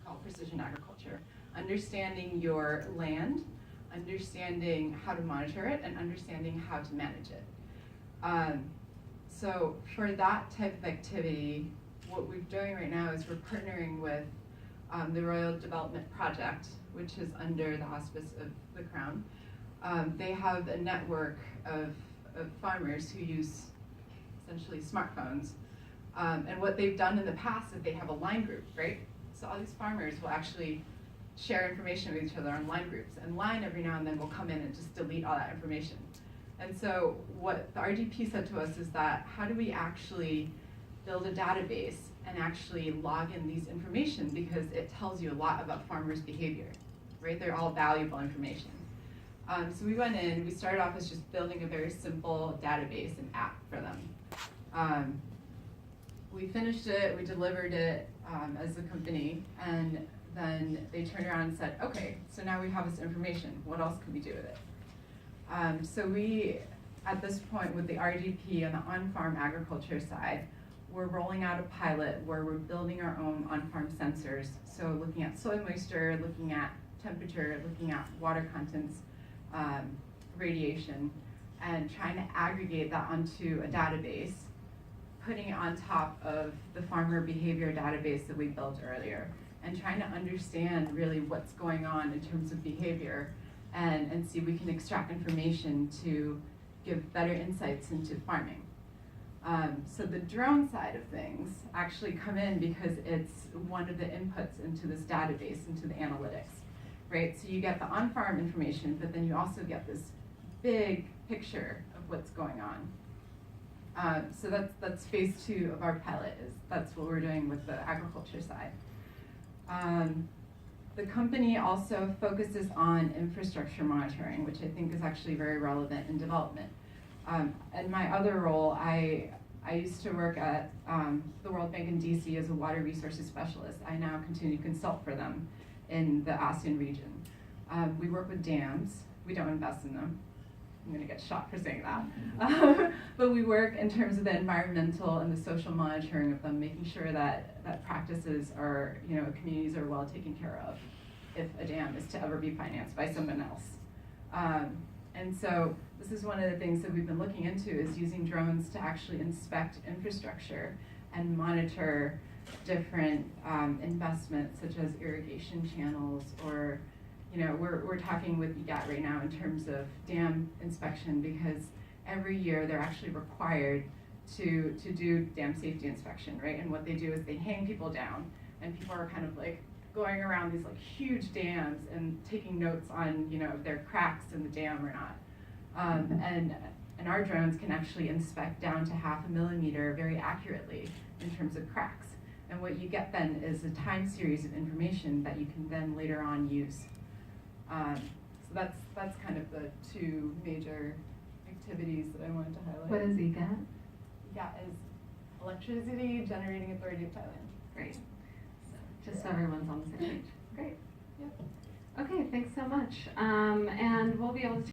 call precision agriculture. Understanding your land, understanding how to monitor it, and understanding how to manage it. So for that type of activity, what we're doing right now is we're partnering with the Royal Development Project, which is under the auspice of the Crown. They have a network of farmers who use essentially smartphones. And what they've done in the past is they have a line group, right? So all these farmers will actually share information with each other on line groups. And line every now and then will come in and just delete all that information. And so what the RDP said to us is that how do we actually build a database and actually log in these information, because it tells you a lot about farmers' behavior, right? They're all valuable information. So we went in, we started off as just building a very simple database and app for them. We finished it, we delivered it as a company, and then they turned around and said, okay, so now we have this information, what else could we do with it? So we, at this point with the RDP on the on-farm agriculture side, we're rolling out a pilot where we're building our own on-farm sensors. So looking at soil moisture, looking at temperature, looking at water contents, radiation, and trying to aggregate that onto a database, putting it on top of the farmer behavior database that we built earlier, and trying to understand really what's going on in terms of behavior, and see if we can extract information to give better insights into farming. So the drone side of things actually come in because it's one of the inputs into this database, into the analytics, right? So you get the on-farm information, but then you also get this big picture of what's going on. So that's phase 2 of our pilot. That's what we're doing with the agriculture side. The company also focuses on infrastructure monitoring, which I think is actually very relevant in development. In my other role, I used to work at the World Bank in DC as a water resources specialist. I now continue to consult for them in the ASEAN region. We work with dams. We don't invest in them. I'm going to get shot for saying that. But we work in terms of the environmental and the social monitoring of them, making sure that practices are, communities are well taken care of if a dam is to ever be financed by someone else. And so this is one of the things that we've been looking into, is using drones to actually inspect infrastructure and monitor different investments such as irrigation channels, or we're talking with EGAT right now in terms of dam inspection, because every year they're actually required to do dam safety inspection, right? And what they do is they hang people down, and people are kind of like going around these like huge dams and taking notes on if there are cracks in the dam or not. And our drones can actually inspect down to 0.5 millimeter very accurately in terms of cracks. And what you get then is a time series of information that you can then later on use. So that's kind of the 2 major activities that I wanted to highlight. What is EGAT? EGAT is Electricity Generating Authority of Thailand. Great. Just so everyone's on the same page. Great. Yep. Okay, thanks so much. And we'll be able to